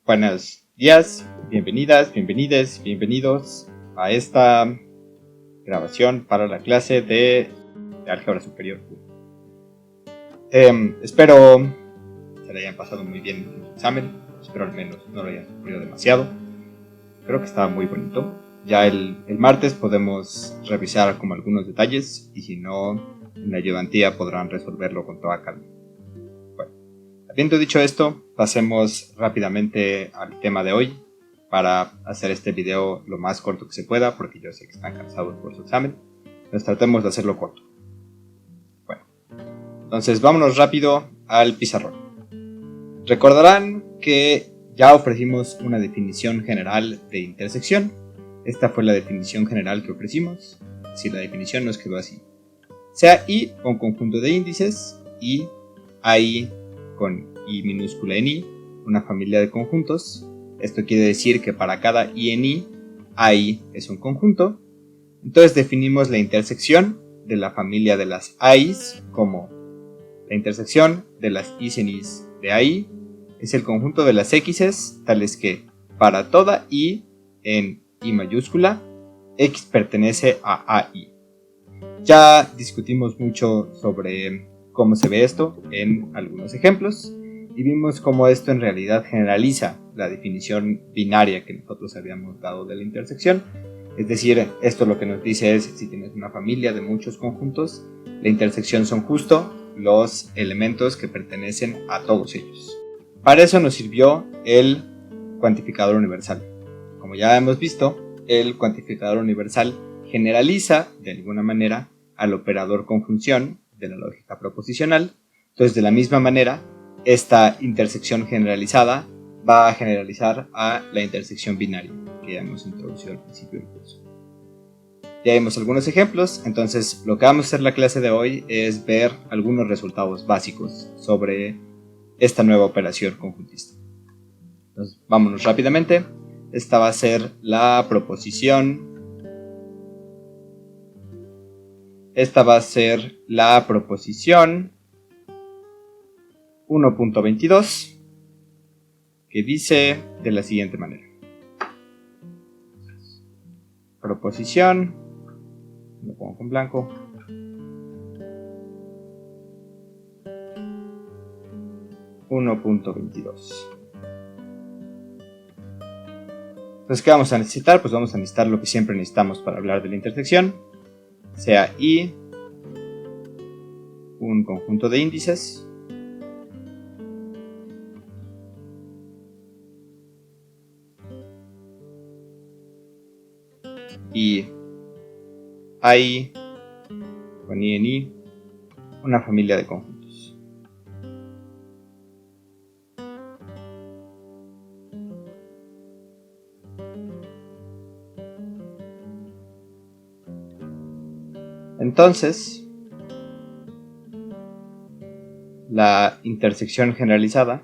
Buenos días, bienvenidas, bienvenidos a esta grabación para la clase de Álgebra Superior 1. Espero se le hayan pasado muy bien en su examen, espero al menos no lo hayan sufrido demasiado. Creo que estaba muy bonito. Ya el martes podemos revisar como algunos detalles y si no, en la ayudantía podrán resolverlo con toda calma. Habiendo dicho esto, pasemos rápidamente al tema de hoy para hacer este video lo más corto que se pueda, porque yo sé que están cansados por su examen. Entonces tratemos de hacerlo corto. Bueno, entonces vámonos rápido al pizarrón. Recordarán que ya ofrecimos una definición general de intersección. Esta fue la definición general que ofrecimos. Si la definición nos quedó así: sea I un conjunto de índices y AI con I minúscula en I, una familia de conjuntos. Esto quiere decir que para cada I en I, AI es un conjunto. Entonces definimos la intersección de la familia de las AIs como la intersección de las Is en Is de AI es el conjunto de las X's, tales que para toda I en I mayúscula, X pertenece a AI. Ya discutimos mucho sobre cómo se ve esto en algunos ejemplos y vimos cómo esto en realidad generaliza la definición binaria que nosotros habíamos dado de la intersección. Es decir, esto lo que nos dice es: si tienes una familia de muchos conjuntos, la intersección son justo los elementos que pertenecen a todos ellos. Para eso nos sirvió el cuantificador universal. Como ya hemos visto, el cuantificador universal generaliza de alguna manera al operador conjunción de la lógica proposicional. Entonces, de la misma manera, esta intersección generalizada va a generalizar a la intersección binaria que ya hemos introducido al principio del curso. Ya vimos algunos ejemplos, entonces lo que vamos a hacer en la clase de hoy es ver algunos resultados básicos sobre esta nueva operación conjuntista. Entonces, vámonos rápidamente. Esta va a ser la proposición. Esta va a ser la proposición 1.22, que dice de la siguiente manera. Proposición, lo pongo con blanco. .22. Entonces, ¿qué vamos a necesitar? Pues vamos a necesitar lo que siempre necesitamos para hablar de la intersección. Sea I un conjunto de índices y AI con I en I una familia de conjuntos. Entonces, la intersección generalizada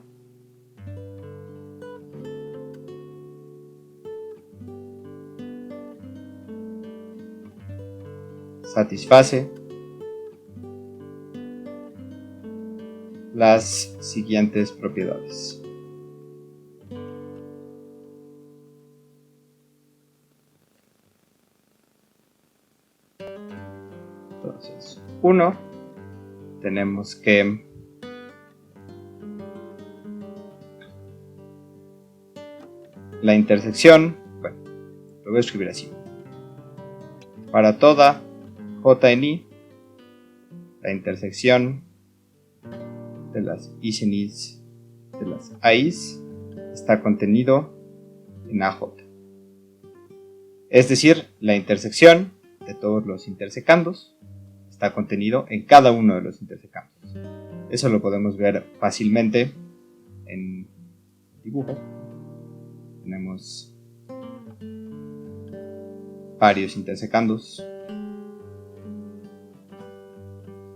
satisface las siguientes propiedades. Entonces, 1, tenemos que la intersección, bueno, lo voy a escribir así: para toda J en I, la intersección de las Is en Is de las AIs está contenido en AJ. Es decir, la intersección de todos los intersecandos está contenido en cada uno de los intersecandos. Eso lo podemos ver fácilmente en el dibujo. Tenemos varios intersecandos.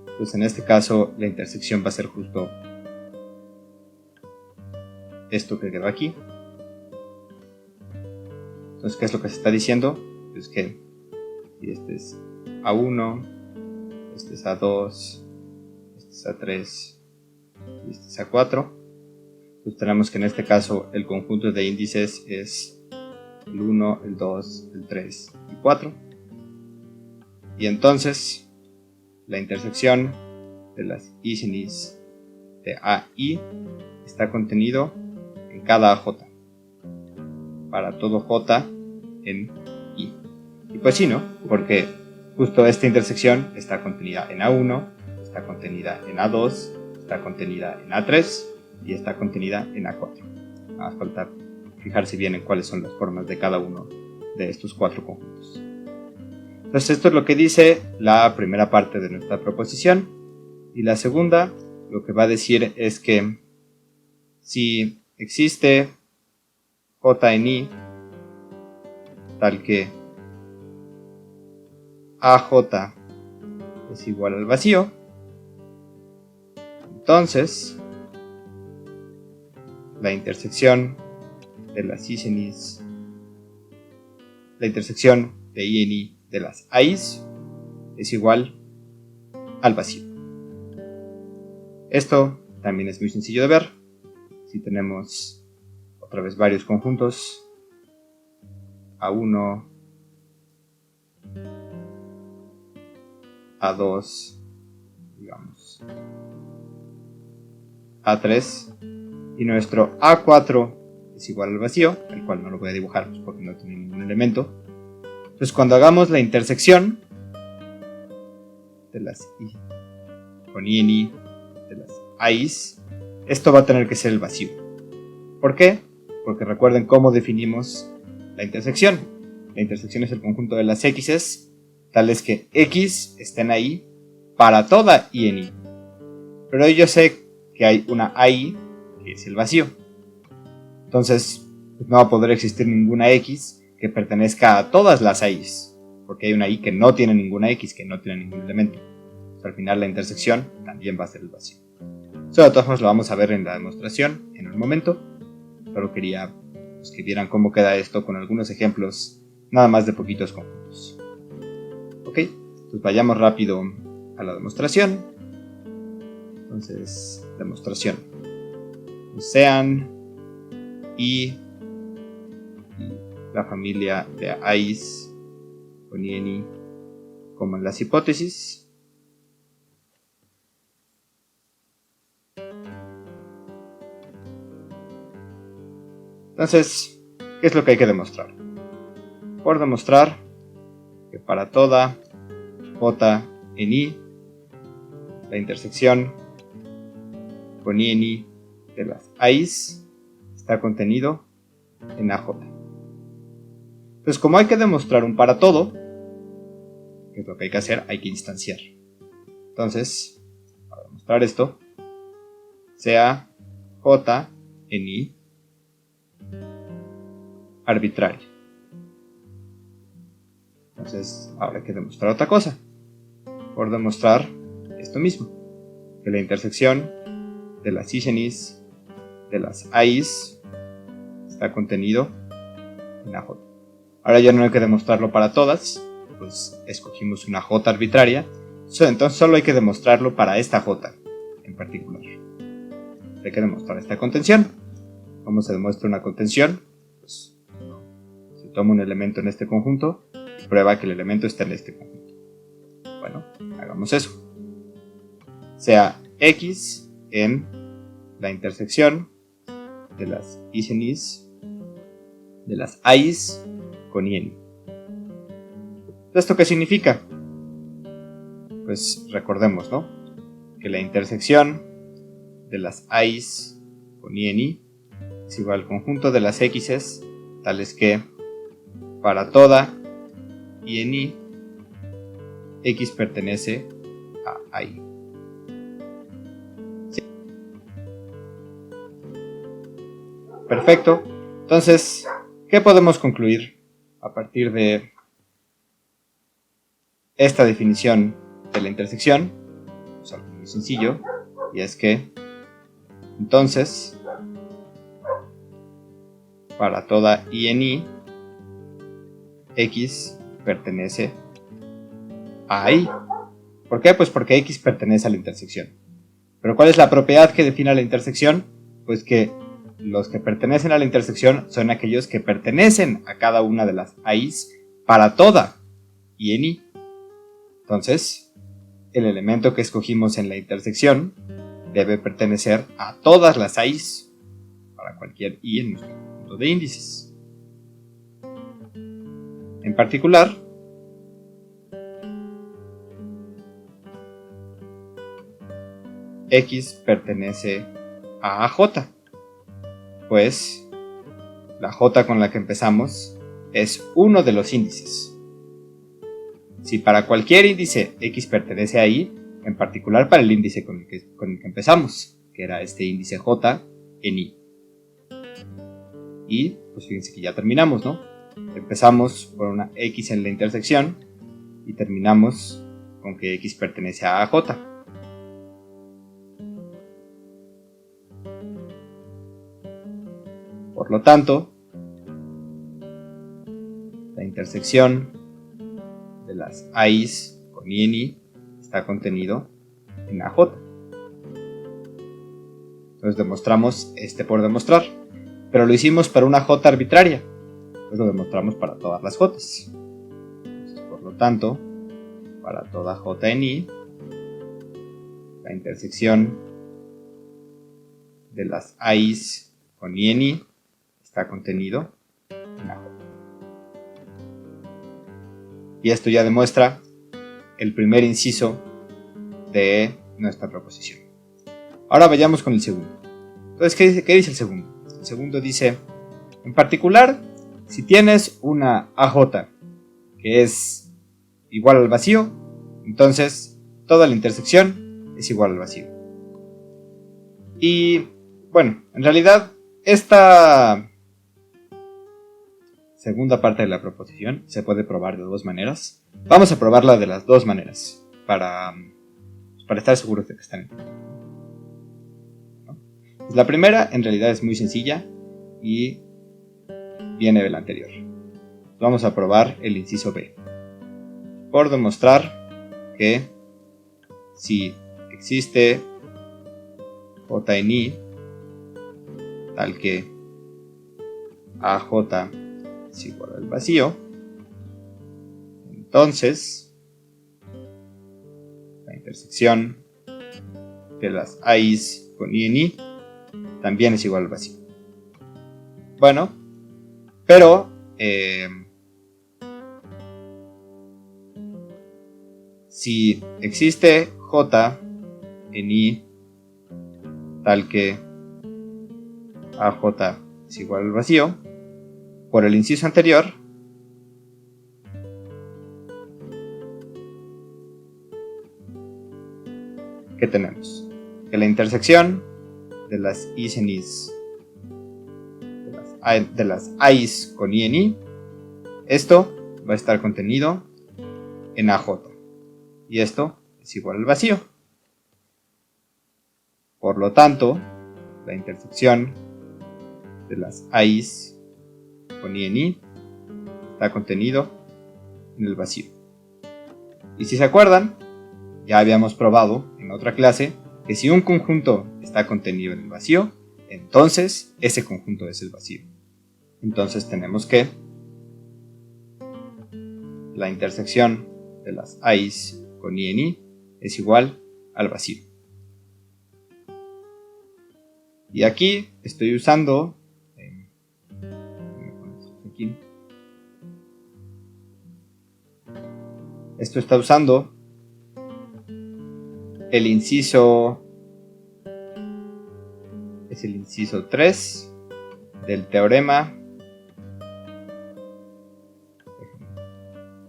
Entonces, en este caso, la intersección va a ser justo esto que quedó aquí. Entonces, ¿qué es lo que se está diciendo? Pues que si este es A1, este es A2, este es A3 y este es A4, pues tenemos que en este caso el conjunto de índices es el 1, el 2, el 3 y 4. Y entonces la intersección de las i sin is de A y está contenido en cada j, para todo j en i. Y pues sí, ¿no? Porque justo esta intersección está contenida en A1, está contenida en A2, está contenida en A3 y está contenida en A4. Más falta fijarse bien en cuáles son las formas de cada uno de estos 4 conjuntos. Entonces esto es lo que dice la primera parte de nuestra proposición, y la segunda lo que va a decir es que si existe j en i tal que AJ es igual al vacío, entonces la intersección de las i en is, la intersección de i en i de las a's es igual al vacío. Esto también es muy sencillo de ver. Si tenemos otra vez varios conjuntos, A1, A2, digamos, A3, y nuestro A4 es igual al vacío, el cual no lo voy a dibujar pues, porque no tiene ningún elemento. Entonces cuando hagamos la intersección de las i con i en i de las a's, esto va a tener que ser el vacío. ¿Por qué? Porque recuerden cómo definimos la intersección. La intersección es el conjunto de las x's tales que x estén ahí para toda i en i. Pero yo sé que hay una ai que es el vacío. Entonces pues no va a poder existir ninguna x que pertenezca a todas las a's, porque hay una i que no tiene ninguna x, que no tiene ningún elemento. Entonces, al final la intersección también va a ser el vacío. Eso de todas formas lo vamos a ver en la demostración en un momento. Solo quería pues, que vieran cómo queda esto con algunos ejemplos nada más de poquitos conjuntos. Ok, pues vayamos rápido a la demostración. Entonces, demostración. Sean y la familia de a's con i en i como en las hipótesis. Entonces, ¿qué es lo que hay que demostrar? Por demostrar que para toda j en i, la intersección con i en i de las a's está contenido en AJ. Entonces, como hay que demostrar un para todo, ¿qué es lo que hay que hacer? Hay que instanciar. Entonces, para demostrar esto, sea j en i arbitraria. Entonces, ahora hay que demostrar otra cosa. Por demostrar esto mismo, que la intersección de las i en is de las a's está contenido en AJ. Ahora ya no hay que demostrarlo para todas, pues escogimos una j arbitraria, entonces solo hay que demostrarlo para esta j en particular. Hay que demostrar esta contención. ¿Cómo se demuestra una contención? Pues se toma un elemento en este conjunto y prueba que el elemento está en este conjunto. Bueno, hagamos eso. Sea x en la intersección de las i en is de las a's con i en i. ¿Esto qué significa? Pues recordemos, ¿no? Que la intersección de las a's con i en i es igual al conjunto de las x's tales que para toda i en i x pertenece a i. ¿Sí? Perfecto. Entonces, ¿qué podemos concluir a partir de esta definición de la intersección? Es algo muy sencillo, y es que entonces para toda i en i x pertenece a i. ¿Por qué? Pues porque x pertenece a la intersección. Pero ¿cuál es la propiedad que define la intersección? Pues que los que pertenecen a la intersección son aquellos que pertenecen a cada una de las i's para toda i en i. Entonces, el elemento que escogimos en la intersección debe pertenecer a todas las i's para cualquier i en nuestro conjunto de índices. En particular, X pertenece a AJ, pues la J con la que empezamos es uno de los índices. Si para cualquier índice X pertenece a I, en particular para el índice con el que empezamos, que era este índice J en I. Y pues fíjense que ya terminamos, ¿no? Empezamos por una X en la intersección y terminamos con que X pertenece a AJ. Por lo tanto, la intersección de las i's con i en i está contenido en AJ. Entonces demostramos por demostrar, pero lo hicimos para una J arbitraria, pues lo demostramos para todas las J's. Entonces, por lo tanto, para toda J en i, la intersección de las i's con i en i está contenido en AJ. Y esto ya demuestra el primer inciso de nuestra proposición. Ahora vayamos con el segundo. Entonces, ¿qué dice el segundo? El segundo dice, en particular, si tienes una AJ que es igual al vacío, entonces toda la intersección es igual al vacío. Y bueno, en realidad esta segunda parte de la proposición se puede probar de dos maneras. Vamos a probarla de las dos maneras para estar seguros de que están entendiendo, ¿no? Pues la primera en realidad es muy sencilla y viene de la anterior. Vamos a probar el inciso B por demostrar que si existe J en I tal que AJ es igual al vacío, entonces la intersección de las i's con i en i también es igual al vacío. Bueno, pero si existe J en i tal que AJ es igual al vacío, por el inciso anterior, ¿qué tenemos? Que la intersección de las i's en i's, de las i's con i en i, esto va a estar contenido en AJ, y esto es igual al vacío. Por lo tanto, la intersección de las i's con i en i está contenido en el vacío. Y si se acuerdan, ya habíamos probado en otra clase que si un conjunto está contenido en el vacío, entonces ese conjunto es el vacío. Entonces tenemos que la intersección de las i's con i en i es igual al vacío. Y aquí estoy usando esto está usando el inciso, es el inciso 3 del teorema,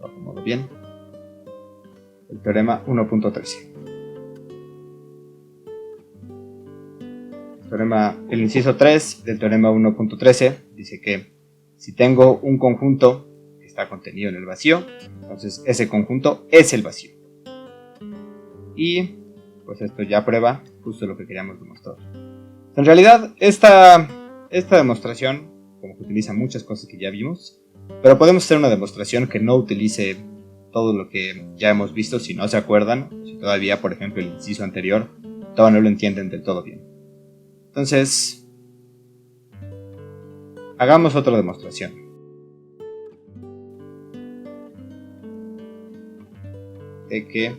lo acomodo bien, el teorema 1.13. El inciso 3 del teorema 1.13 dice que si tengo un conjunto que está contenido en el vacío, entonces ese conjunto es el vacío. Y pues esto ya prueba justo lo que queríamos demostrar. En realidad esta demostración como que utiliza muchas cosas que ya vimos, pero podemos hacer una demostración que no utilice todo lo que ya hemos visto si no se acuerdan, si todavía por ejemplo el inciso anterior todavía no lo entienden del todo bien. Entonces Hagamos otra demostración. De que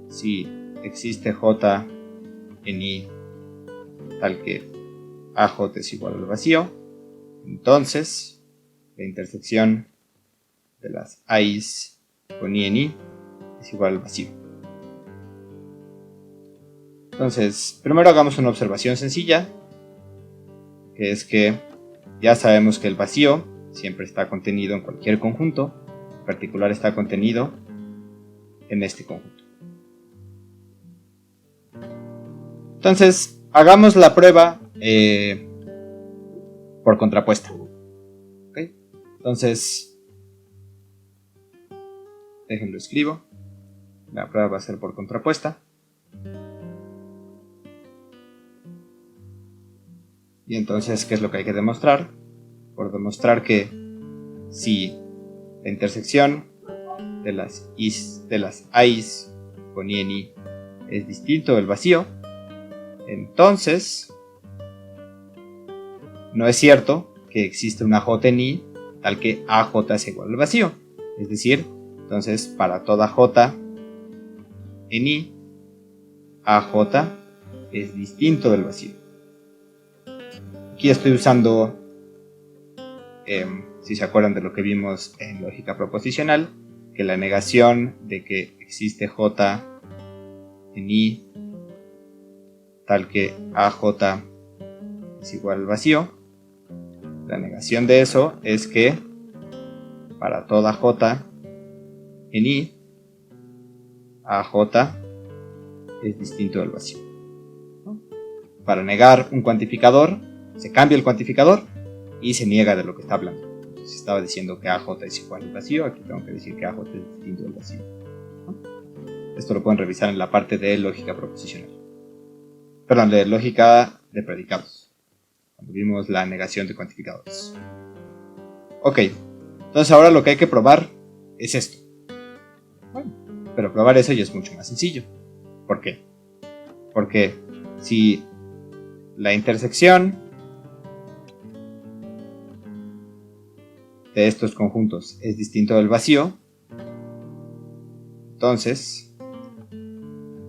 si existe J en I tal que AJ es igual al vacío, entonces la intersección de las I's con I en I es igual al vacío. Entonces, primero hagamos una observación sencilla, que es que ya sabemos que el vacío siempre está contenido en cualquier conjunto, en particular está contenido en este conjunto. Entonces, hagamos la prueba por contrapuesta. ¿Okay? Entonces, déjenlo escribo. La prueba va a ser por contrapuesta. Y entonces, ¿qué es lo que hay que demostrar? Por demostrar que si la intersección de las I's con I en I es distinto del vacío, entonces no es cierto que existe una J en I tal que AJ es igual al vacío. Es decir, entonces para toda J en I, AJ es distinto del vacío. Aquí estoy usando, si se acuerdan de lo que vimos en lógica proposicional, que la negación de que existe J en I tal que AJ es igual al vacío, la negación de eso es que para toda J en I, AJ es distinto del vacío. Para negar un cuantificador, se cambia el cuantificador y se niega de lo que está hablando. Entonces, si estaba diciendo que AJ es igual al vacío, aquí tengo que decir que AJ es distinto del vacío. Esto lo pueden revisar en la parte de lógica proposicional. Perdón, de lógica de predicados, cuando vimos la negación de cuantificadores. Ok, entonces ahora lo que hay que probar es esto. Bueno, pero probar eso ya es mucho más sencillo. ¿Por qué? Porque si la intersección de estos conjuntos es distinto del vacío, entonces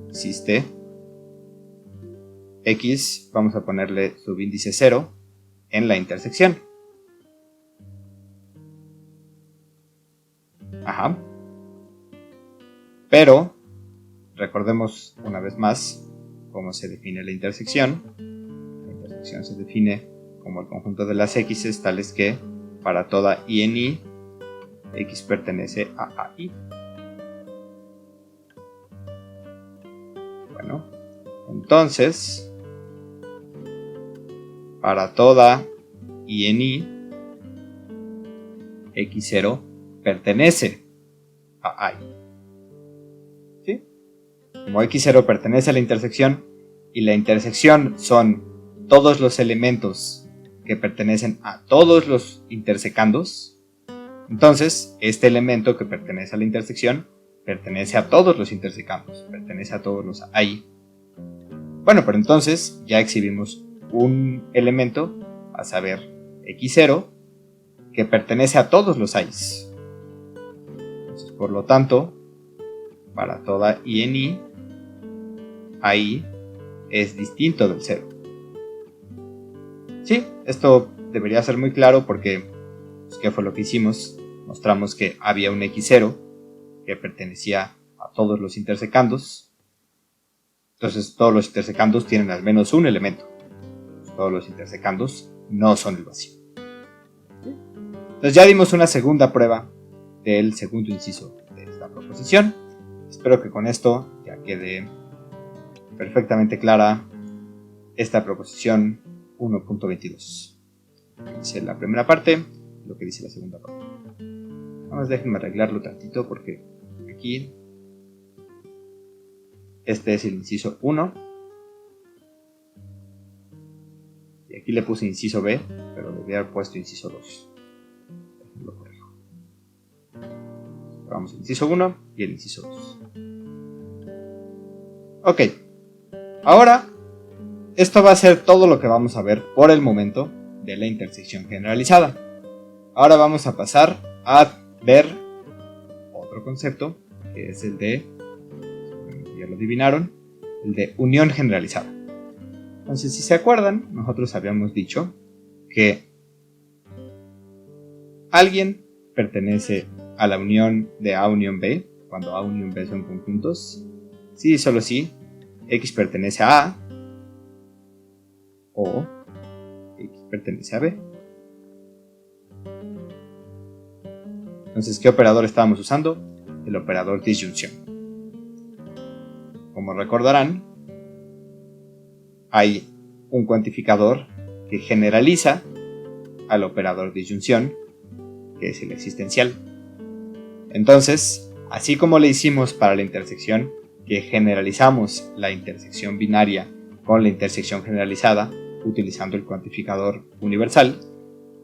existe X, vamos a ponerle subíndice 0 en la intersección. Ajá. Pero recordemos una vez más cómo se define la intersección. La intersección se define como el conjunto de las X's tales que para toda I en I, X pertenece a AI. Bueno, entonces, para toda I en I, X0 pertenece a AI. ¿Sí? Como X0 pertenece a la intersección y la intersección son todos los elementos que pertenecen a todos los intersecandos, entonces este elemento que pertenece a la intersección pertenece a todos los intersecandos, pertenece a todos los AI. Bueno, pero entonces ya exhibimos un elemento, a saber X0, que pertenece a todos los AIs. Entonces, por lo tanto, para toda I en I, AI es distinto del 0. Sí, esto debería ser muy claro porque, pues, ¿qué fue lo que hicimos? Mostramos que había un X0 que pertenecía a todos los intersecandos. Entonces todos los intersecandos tienen al menos un elemento. Todos los intersecandos no son el vacío. Entonces ya dimos una segunda prueba del segundo inciso de esta proposición. Espero que con esto ya quede perfectamente clara esta proposición 1.22. Dice la primera parte, lo que dice la segunda parte. Nada más déjenme arreglarlo tantito porque aquí este es el inciso 1 y aquí le puse inciso B, pero le hubiera puesto inciso 2. Lo corrijo. Vamos al inciso 1 y el inciso 2. Ok, ahora esto va a ser todo lo que vamos a ver por el momento de la intersección generalizada. Ahora vamos a pasar a ver otro concepto, que es el de, ya lo adivinaron, el de unión generalizada. Entonces, si se acuerdan, nosotros habíamos dicho que alguien pertenece a la unión de A unión B, cuando A unión B son conjuntos, si y solo si X pertenece a A o X pertenece a B. Entonces, ¿qué operador estábamos usando? El operador disyunción. Como recordarán, hay un cuantificador que generaliza al operador disyunción, que es el existencial. Entonces, así como le hicimos para la intersección, que generalizamos la intersección binaria con la intersección generalizada utilizando el cuantificador universal,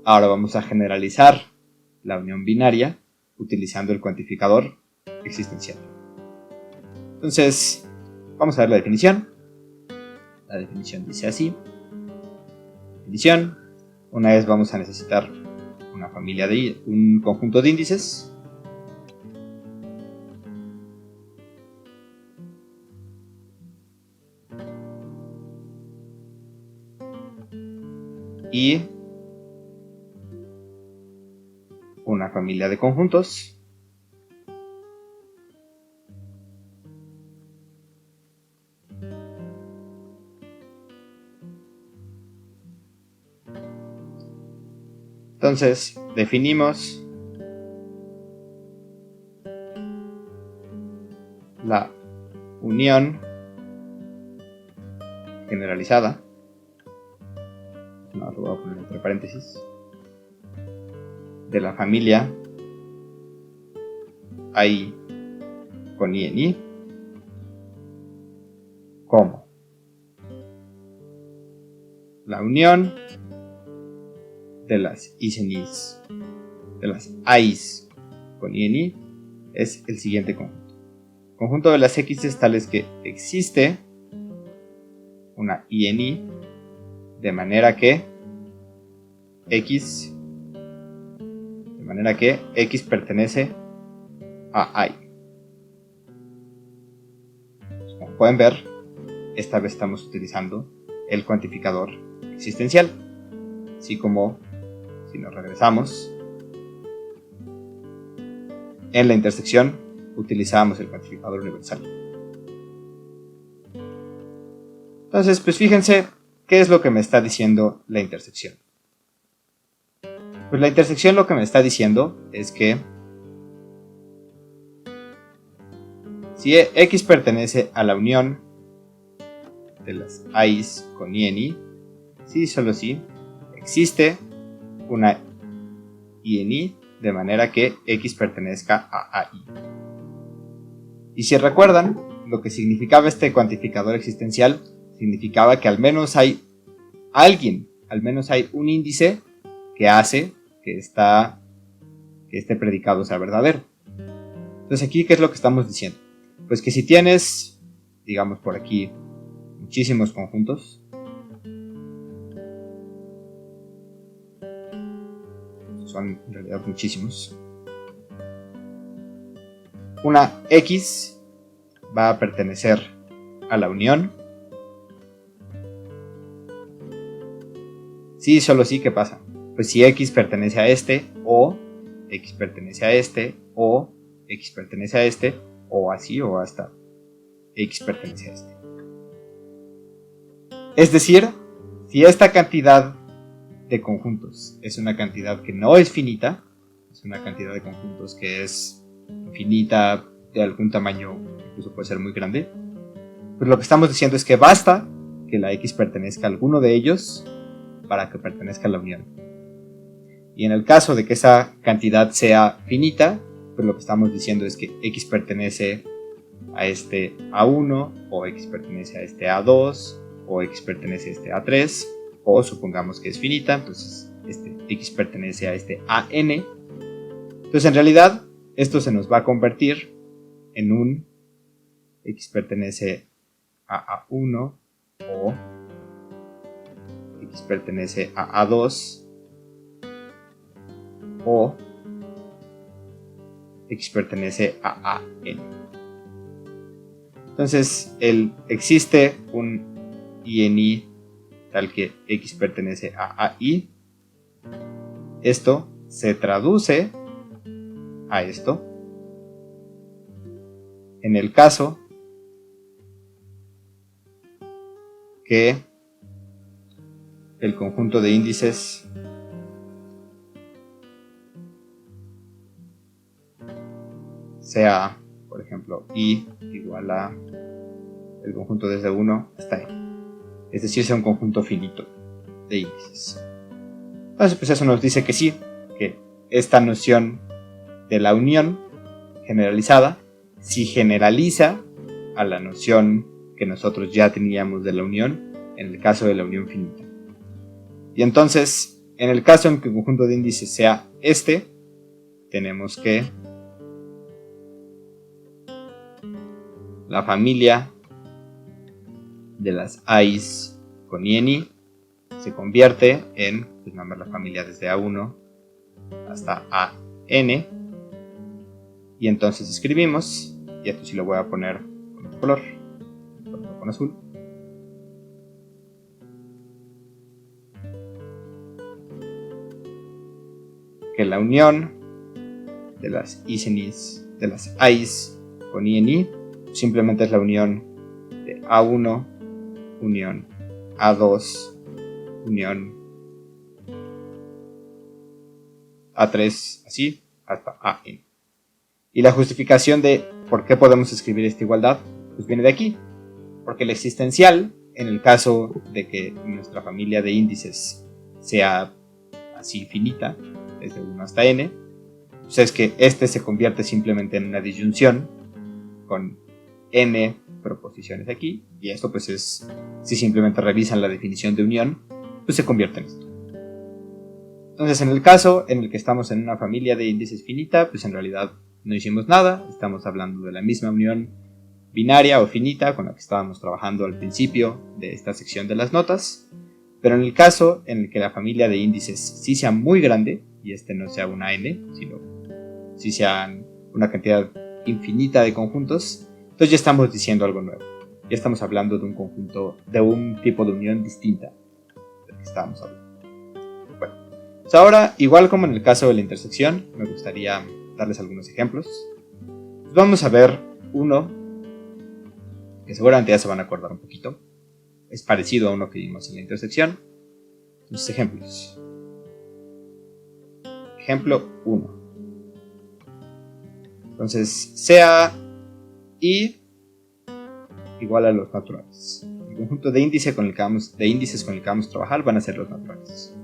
ahora vamos a generalizar la unión binaria utilizando el cuantificador existencial. Entonces, vamos a ver la definición. La definición dice así. Definición. Una vez vamos a necesitar una familia de un conjunto de índices. Y una familia de conjuntos. Entonces, definimos la unión generalizada. No, lo voy a poner entre paréntesis. De la familia AI con I en I como la unión de las I's en I's, de las A's con I en I, es el siguiente conjunto. Conjunto de las X's tales que existe una I en I, de manera que X pertenece a I. Como pueden ver, esta vez estamos utilizando el cuantificador existencial, así como si nos regresamos en la intersección utilizamos el cuantificador universal. Entonces, pues fíjense qué es lo que me está diciendo la intersección. Pues la intersección lo que me está diciendo es que si X pertenece a la unión de las A's con I en I, si y solo si existe una I en I, de manera que X pertenezca a AI. Y si recuerdan, lo que significaba este cuantificador existencial, significaba que al menos hay alguien, al menos hay un índice que hace que este predicado sea verdadero. Entonces aquí, ¿qué es lo que estamos diciendo? Pues que si tienes, digamos por aquí, muchísimos conjuntos, son en realidad muchísimos, una X va a pertenecer a la unión. Sí, solo sí, ¿qué pasa? Pues si X pertenece a este, o X pertenece a este, o X pertenece a este, o así, o hasta X pertenece a este. Es decir, si esta cantidad de conjuntos es una cantidad que no es finita, es una cantidad de conjuntos que es infinita, de algún tamaño, incluso puede ser muy grande, pues lo que estamos diciendo es que basta que la X pertenezca a alguno de ellos para que pertenezca a la unión. Y en el caso de que esa cantidad sea finita, pues lo que estamos diciendo es que X pertenece a este A1, o X pertenece a este A2, o X pertenece a este A3, o supongamos que es finita, entonces este X pertenece a este AN. Entonces en realidad esto se nos va a convertir en un X pertenece a A1, o X pertenece a A2 o X pertenece a AN. Entonces, existe un INI tal que X pertenece a AI. Esto se traduce a esto en el caso que el conjunto de índices sea, por ejemplo, I igual a el conjunto desde 1 hasta N. Es decir, sea un conjunto finito de índices. Entonces, pues eso nos dice que sí, que esta noción de la unión generalizada sí generaliza a la noción que nosotros ya teníamos de la unión en el caso de la unión finita. Y entonces, en el caso en que el conjunto de índices sea este, tenemos que la familia de las A's con INI se convierte en, pues nada más la familia desde A1 hasta AN, y entonces escribimos, y esto sí lo voy a poner con otro color, con azul, que la unión de las INIs, de las A's con INI simplemente es la unión de A1 unión A2 unión A3, así hasta AN. Y la justificación de por qué podemos escribir esta igualdad pues viene de aquí, porque el existencial, en el caso de que nuestra familia de índices sea así finita, desde 1 hasta n, pues es que este se convierte simplemente en una disyunción con n proposiciones aquí, y esto pues es, si simplemente revisan la definición de unión, pues se convierte en esto. Entonces, en el caso en el que estamos en una familia de índices finita, pues en realidad no hicimos nada, estamos hablando de la misma unión binaria o finita con la que estábamos trabajando al principio de esta sección de las notas, pero en el caso en el que la familia de índices sí sea muy grande, y este no sea una n, sino sí sea una cantidad infinita de conjuntos, entonces ya estamos diciendo algo nuevo, ya estamos hablando de un conjunto, de un tipo de unión distinta del que estábamos hablando. Bueno, pues ahora, igual como en el caso de la intersección, me gustaría darles algunos ejemplos. Pues vamos a ver uno que seguramente ya se van a acordar un poquito. Es parecido a uno que vimos en la intersección. Los ejemplos. Ejemplo 1. Entonces, sea I igual a los naturales. El conjunto de índices con el que vamos a trabajar van a ser los naturales.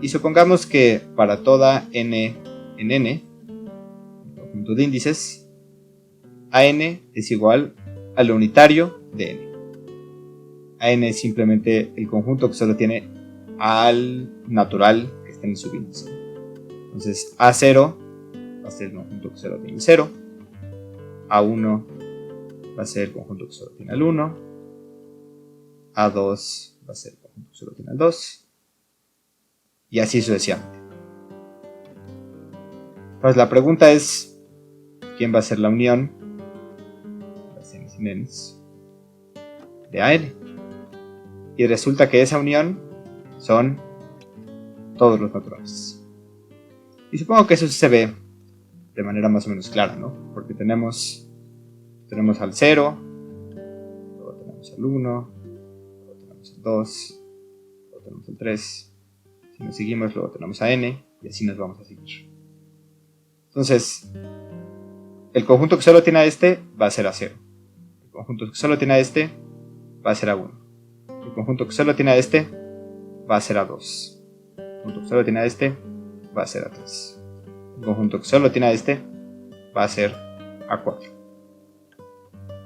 Y supongamos que para toda n en n, el conjunto de índices, AN es igual a lo unitario de n. AN es simplemente el conjunto que solo tiene al natural que está en el subíndice. Entonces A0 va a ser el conjunto que solo tiene el 0, A1 va a ser el conjunto que solo tiene el 1, A2 va a ser el conjunto que solo tiene el 2, y así sucesivamente. Pues la pregunta es, ¿quién va a ser la unión de las n sin n de AN? Y resulta que esa unión son todos los naturales. Y supongo que eso se ve de manera más o menos clara, ¿no? Porque tenemos al 0, luego tenemos al 1, luego tenemos al 2, luego tenemos al 3, si nos seguimos luego tenemos a n, y así nos vamos a seguir. Entonces, el conjunto que solo tiene a este va a ser a 0, el conjunto que solo tiene a este va a ser a 1, el conjunto que solo tiene a este va a ser a 2, el conjunto que solo tiene a este va a ser a 3, el conjunto que solo tiene a este va a ser a 4.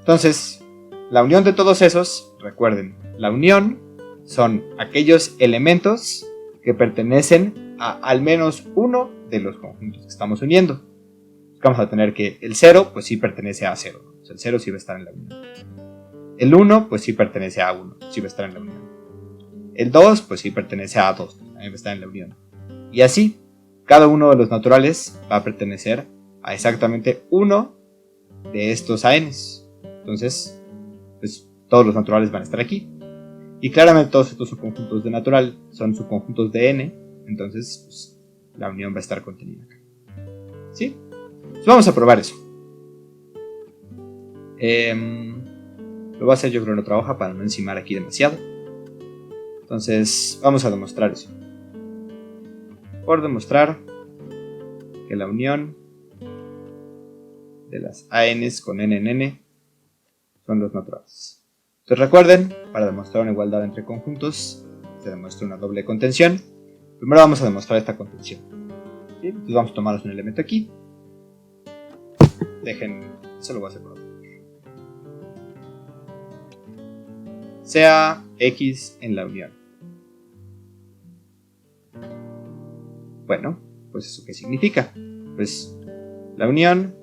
Entonces, la unión de todos esos, recuerden, la unión son aquellos elementos que pertenecen a al menos uno de los conjuntos que estamos uniendo. Vamos a tener que el 0, pues sí pertenece a 0, ¿no? O sea, el 0 sí va a estar en la unión. El 1, pues sí pertenece a 1, sí va a estar en la unión. El 2, pues sí pertenece a A2, también va a estar en la unión. Y así, cada uno de los naturales va a pertenecer a exactamente uno de estos ANs. Entonces, pues todos los naturales van a estar aquí. Y claramente todos estos subconjuntos de natural son subconjuntos de n, entonces pues, la unión va a estar contenida acá. ¿Sí? Pues vamos a probar eso. Lo voy a hacer yo creo en otra hoja para no encimar aquí demasiado. Entonces vamos a demostrar eso. Por demostrar que la unión de las ANs con n en n son los naturales. Entonces recuerden, para demostrar una igualdad entre conjuntos se demuestra una doble contención. Primero vamos a demostrar esta contención. ¿Sí? Entonces vamos a tomarnos un elemento aquí. Eso lo voy a hacer por otro. Sea X en la unión. Bueno, pues ¿eso qué significa? Pues la unión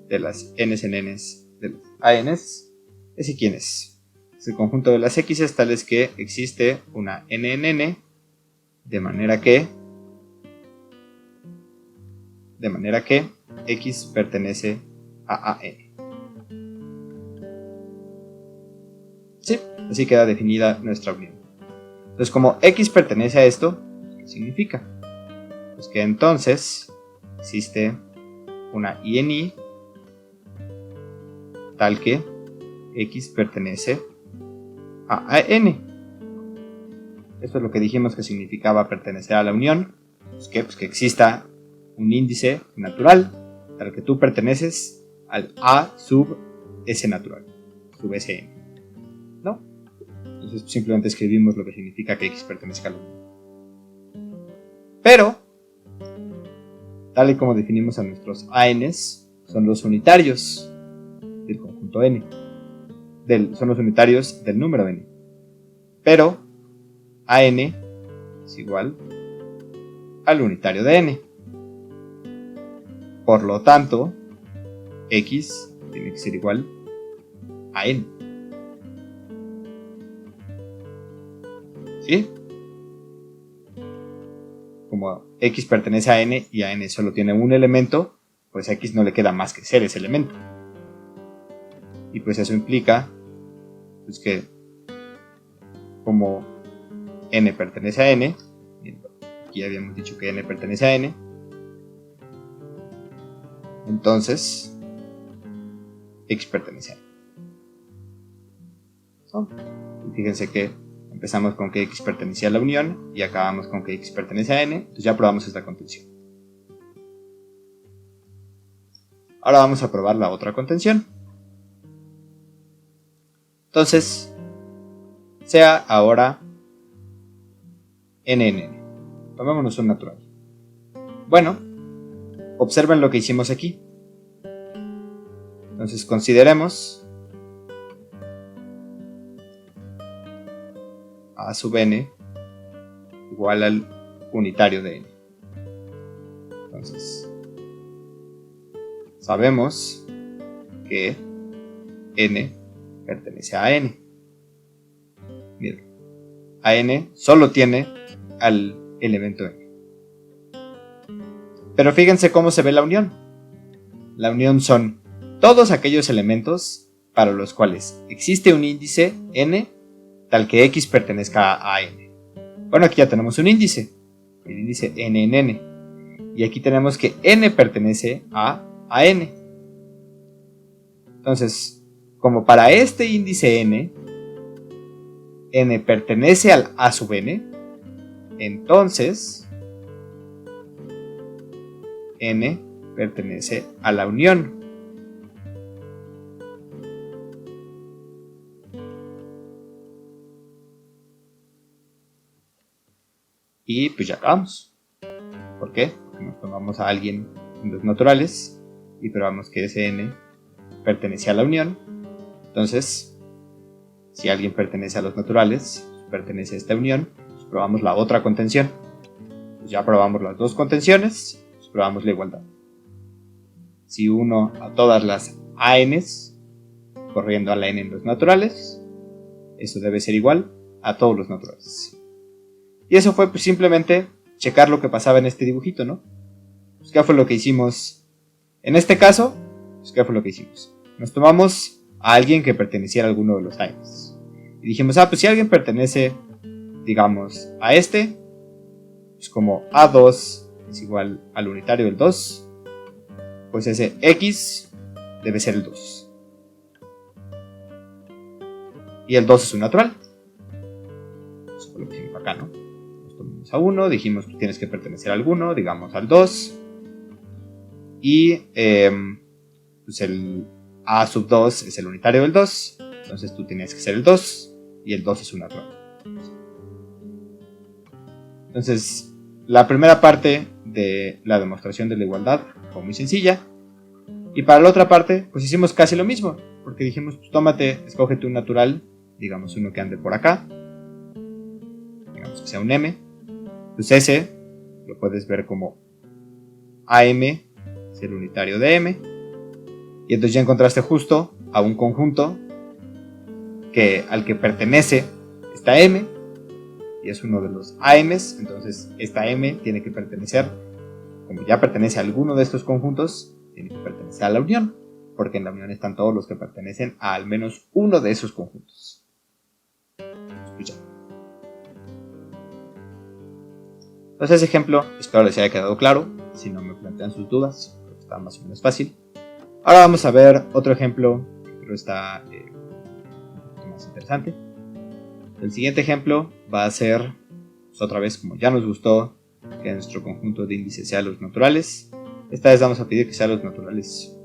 de las n's en n's de los ANs es y quién es. Es el conjunto de las x's tales que existe una n en n de manera que x pertenece a n. Sí, así queda definida nuestra unión. Entonces, como x pertenece a esto, ¿qué significa? Pues que entonces existe una i en i tal que x pertenece a n. Esto es lo que dijimos que significaba pertenecer a la unión. Pues que exista un índice natural tal que tú perteneces al a sub s natural, sub sn. ¿No? Entonces simplemente escribimos lo que significa que x pertenezca a la unión. Pero, tal y como definimos a nuestros ANs, son los unitarios del conjunto n. Son los unitarios del número n. Pero AN es igual al unitario de n. Por lo tanto, x tiene que ser igual a n. ¿Sí? Como x pertenece a n y a n solo tiene un elemento, pues a x no le queda más que ser ese elemento. Y pues eso implica pues que como n pertenece a n, aquí habíamos dicho que n pertenece a n, entonces x pertenece a n. ¿No? Y fíjense que empezamos con que x pertenecía a la unión y acabamos con que x pertenece a n, entonces ya probamos esta contención. Ahora vamos a probar la otra contención. Entonces, sea ahora n en n. Tomémonos un natural. Bueno, observen lo que hicimos aquí. Entonces consideremos a sub n igual al unitario de n. Entonces, sabemos que n pertenece a n. Miren, a n solo tiene al elemento n. Pero fíjense cómo se ve la unión. La unión son todos aquellos elementos para los cuales existe un índice n tal que x pertenezca a n. Bueno, aquí ya tenemos un índice, el índice n en n. Y aquí tenemos que n pertenece a n. Entonces, como para este índice n pertenece al a sub n, entonces n pertenece a la unión. Y pues ya acabamos. ¿Por qué? Porque nos tomamos a alguien en los naturales y probamos que ese n pertenece a la unión. Entonces, si alguien pertenece a los naturales, pertenece a esta unión, pues probamos la otra contención. Pues ya probamos las dos contenciones, pues probamos la igualdad. Si uno a todas las ANs corriendo a la n en los naturales, eso debe ser igual a todos los naturales. Y eso fue pues simplemente checar lo que pasaba en este dibujito, ¿no? Pues, ¿qué fue lo que hicimos? En este caso, pues, ¿qué fue lo que hicimos? Nos tomamos a alguien que perteneciera a alguno de los ANs. Y dijimos, pues si alguien pertenece, digamos, a este, pues como A2 es igual al unitario del 2, pues ese X debe ser el 2. Y el 2 es un natural. Eso fue lo que hicimos acá, ¿no? Nos tomamos a 1, dijimos que tienes que pertenecer a alguno, digamos al 2. Y pues el A sub 2 es el unitario del 2. Entonces tú tienes que ser el 2. Y el 2 es un natural. Entonces, la primera parte de la demostración de la igualdad fue muy sencilla. Y para la otra parte, pues hicimos casi lo mismo. Porque dijimos, pues tómate, escógete un natural, digamos uno que ande por acá. Digamos que sea un M. Pues ese lo puedes ver como AM, es el unitario de M. Y entonces ya encontraste justo a un conjunto al que pertenece esta M. Y es uno de los AMs. Entonces esta M tiene que pertenecer, como ya pertenece a alguno de estos conjuntos, tiene que pertenecer a la unión, porque en la unión están todos los que pertenecen a al menos uno de esos conjuntos. Escucha. Entonces ese ejemplo espero les haya quedado claro. Si no me plantean sus dudas, creo que está más o menos fácil. Ahora vamos a ver otro ejemplo que creo está un poquito más interesante. El siguiente ejemplo va a ser, pues otra vez como ya nos gustó que nuestro conjunto de índices sea los naturales. Esta vez vamos a pedir que sean los naturales.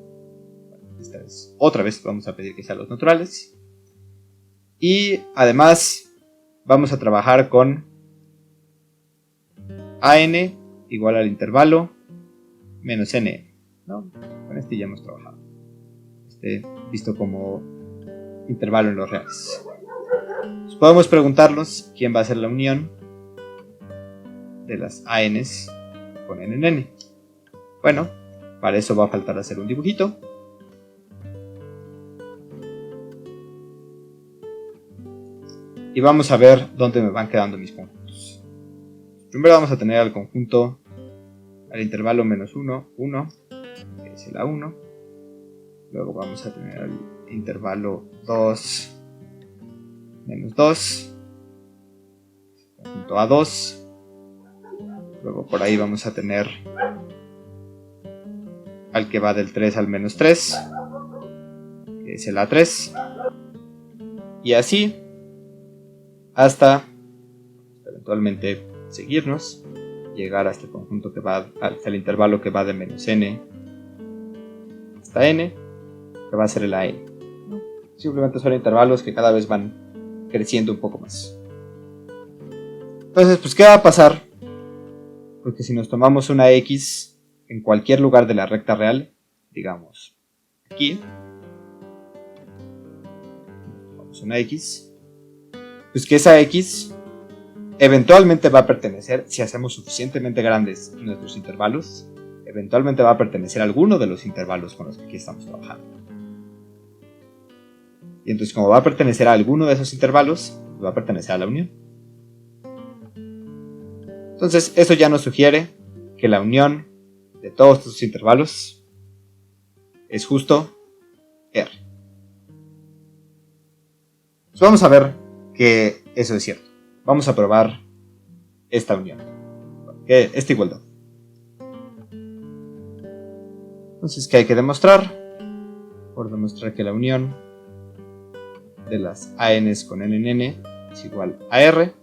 Esta vez otra vez vamos a pedir que sean los naturales. Y además vamos a trabajar con AN igual al intervalo menos NN, ¿no? Con este ya hemos trabajado. Visto como intervalo en los reales. Pues podemos preguntarnos quién va a ser la unión de las ANs con NN. Bueno, para eso va a faltar hacer un dibujito. Y vamos a ver dónde me van quedando mis conjuntos. Primero vamos a tener al conjunto al intervalo menos 1, 1, que es el A1. Luego vamos a tener al intervalo 2, menos 2, conjunto A2. Luego por ahí vamos a tener al que va del 3 al menos 3, que es el A3. Y así hasta eventualmente seguirnos, llegar a este conjunto que va hasta el intervalo que va de menos n hasta n, que va a ser el AN. Simplemente son intervalos que cada vez van creciendo un poco más. Entonces, pues, ¿qué va a pasar? Porque si nos tomamos una x en cualquier lugar de la recta real, digamos aquí, tomamos una x, pues que esa x eventualmente va a pertenecer, si hacemos suficientemente grandes nuestros intervalos, eventualmente va a pertenecer a alguno de los intervalos con los que aquí estamos trabajando. Y entonces, como va a pertenecer a alguno de esos intervalos, va a pertenecer a la unión. Entonces, eso ya nos sugiere que la unión de todos estos intervalos es justo R. Pues vamos a ver que eso es cierto. Vamos a probar esta unión, esta igualdad. Entonces, ¿qué hay que demostrar? Por demostrar que la unión de las ANs con NN es igual a R.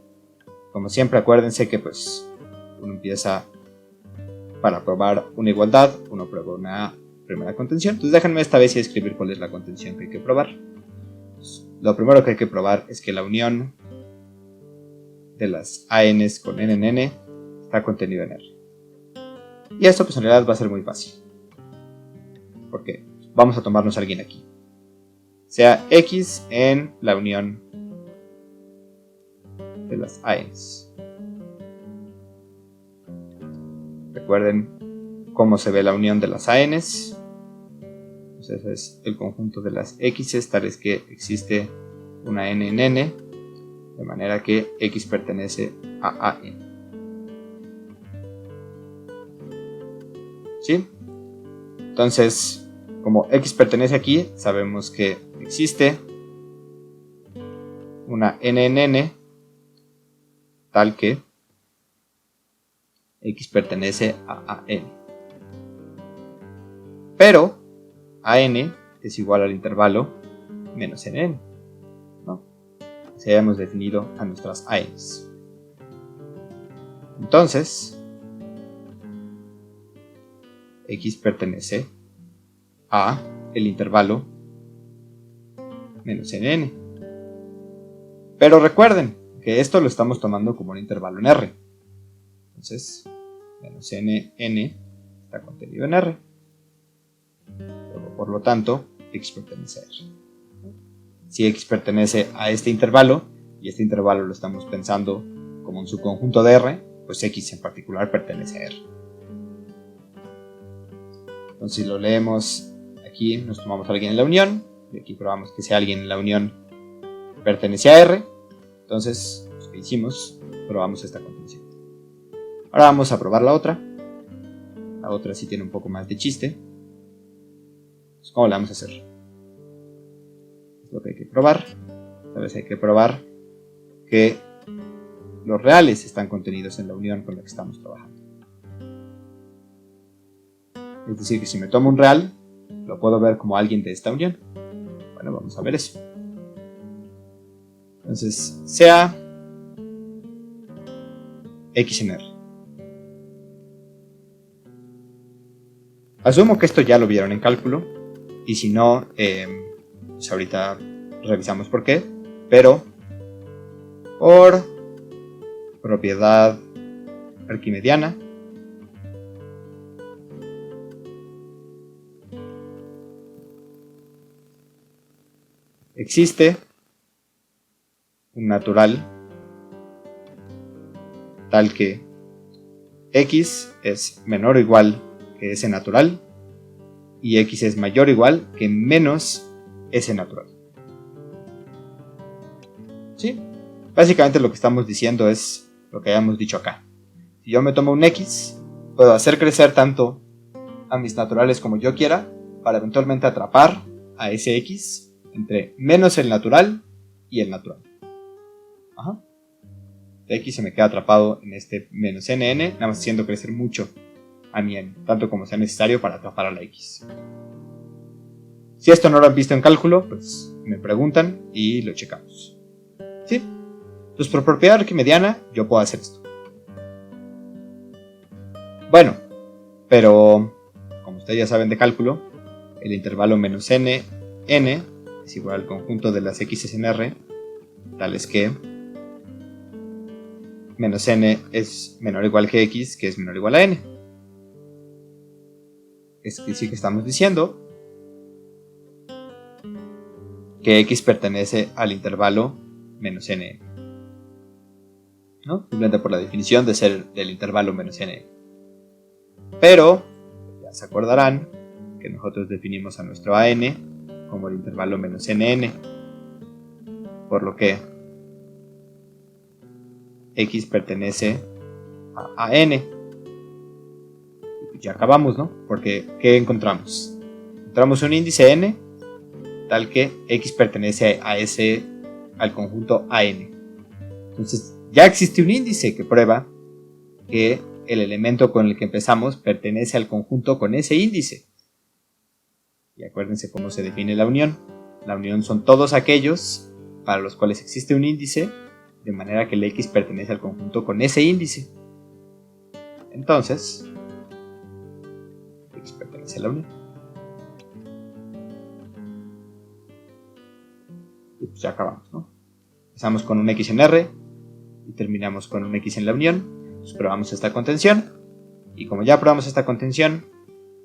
Como siempre, acuérdense que pues uno empieza para probar una igualdad, uno prueba una primera contención. Entonces déjenme esta vez escribir cuál es la contención que hay que probar. Pues, lo primero que hay que probar es que la unión de las ANs con NN está contenido en R. Y esto pues en realidad va a ser muy fácil, porque vamos a tomarnos a alguien aquí, sea X en la unión de las ANs. Recuerden cómo se ve la unión de las ANs. Entonces es el conjunto de las X tales que existe una N en N de manera que X pertenece a AN. ¿Sí? Entonces, como X pertenece aquí, sabemos que existe una N en N tal que X pertenece a AN. Pero AN es igual al intervalo menos NN, ¿no? Así hemos definido a nuestras ANs. Entonces, X pertenece a el intervalo menos NN. Pero recuerden que esto lo estamos tomando como un intervalo en R. Entonces, menos NN está contenido en R. Por lo tanto, X pertenece a R. Si X pertenece a este intervalo, y este intervalo lo estamos pensando como un subconjunto de R, pues X en particular pertenece a R. Entonces, si lo leemos aquí, nos tomamos a alguien en la unión, y aquí probamos que si alguien en la unión pertenece a R, entonces, pues, ¿qué hicimos? Probamos esta contención. Ahora vamos a probar la otra. La otra sí tiene un poco más de chiste. Pues, ¿cómo la vamos a hacer? Es lo que hay que probar. Tal vez hay que probar que los reales están contenidos en la unión con la que estamos trabajando. Es decir, que si me tomo un real, lo puedo ver como alguien de esta unión. Bueno, vamos a ver eso. Entonces, sea X en R. Asumo que esto ya lo vieron en cálculo, y si no, pues ahorita revisamos por qué, pero por propiedad arquimediana, existe un natural tal que X es menor o igual que S natural y X es mayor o igual que menos S natural. ¿Sí? Básicamente lo que estamos diciendo es lo que habíamos dicho acá. Si yo me tomo un X, puedo hacer crecer tanto a mis naturales como yo quiera para eventualmente atrapar a ese X entre menos el natural y el natural. Ajá. X se me queda atrapado en este menos NN, nada más haciendo crecer mucho a mi N, tanto como sea necesario para atrapar a la X. Si esto no lo han visto en cálculo, pues me preguntan y lo checamos. ¿Sí? Entonces, por propiedad arquimediana, yo puedo hacer esto. Bueno, pero como ustedes ya saben de cálculo, el intervalo menos n es igual al conjunto de las X en R, tales que menos n es menor o igual que X, que es menor o igual a n. Es decir, que estamos diciendo que X pertenece al intervalo menos n, ¿no? Simplemente por la definición de ser del intervalo menos n. Pero, ya se acordarán que nosotros definimos a nuestro AN como el intervalo menos NN, por lo que X pertenece a AN. Ya acabamos, ¿no? Porque, ¿qué encontramos? Encontramos un índice n tal que X pertenece a ese, al conjunto AN. Entonces, ya existe un índice que prueba que el elemento con el que empezamos pertenece al conjunto con ese índice. Y acuérdense cómo se define la unión. La unión son todos aquellos para los cuales existe un índice, de manera que el X pertenece al conjunto con ese índice. Entonces, X pertenece a la unión. Y pues ya acabamos, ¿no? Empezamos con un X en R y terminamos con un X en la unión. Entonces probamos esta contención, y como ya probamos esta contención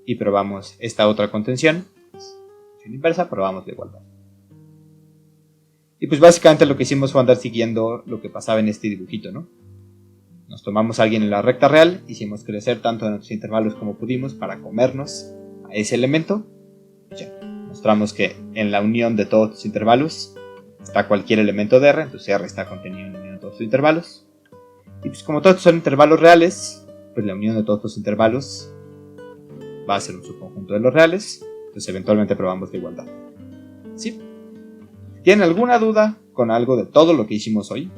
y probamos esta otra contención, función inversa, probamos la igualdad. Y pues básicamente lo que hicimos fue andar siguiendo lo que pasaba en este dibujito, ¿no? Nos tomamos a alguien en la recta real, hicimos crecer tanto de nuestros intervalos como pudimos para comernos a ese elemento. Ya, mostramos que en la unión de todos los intervalos está cualquier elemento de R, entonces R está contenido en la unión de todos los intervalos. Y pues como todos son intervalos reales, pues la unión de todos los intervalos va a ser un subconjunto de los reales, entonces eventualmente probamos la igualdad. ¿Sí? ¿Tienen alguna duda con algo de todo lo que hicimos hoy?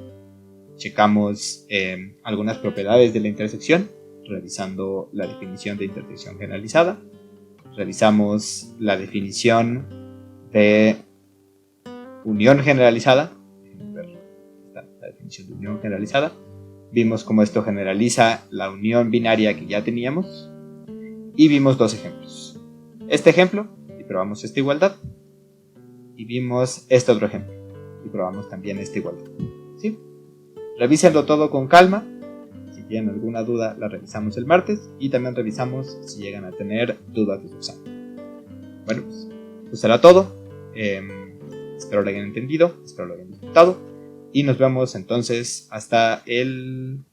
Checamos algunas propiedades de la intersección, revisando la definición de intersección generalizada. Revisamos la definición de unión generalizada. Déjenme ver la definición de unión generalizada. Vimos cómo esto generaliza la unión binaria que ya teníamos. Y vimos dos ejemplos. Este ejemplo, y probamos esta igualdad. Y vimos este otro ejemplo, y probamos también esta igualdad. ¿Sí? Revísenlo todo con calma. Si tienen alguna duda, la revisamos el martes. Y también revisamos si llegan a tener dudas de su examen. Bueno, pues eso será todo. Espero lo hayan entendido, espero lo hayan disfrutado. Y nos vemos entonces hasta el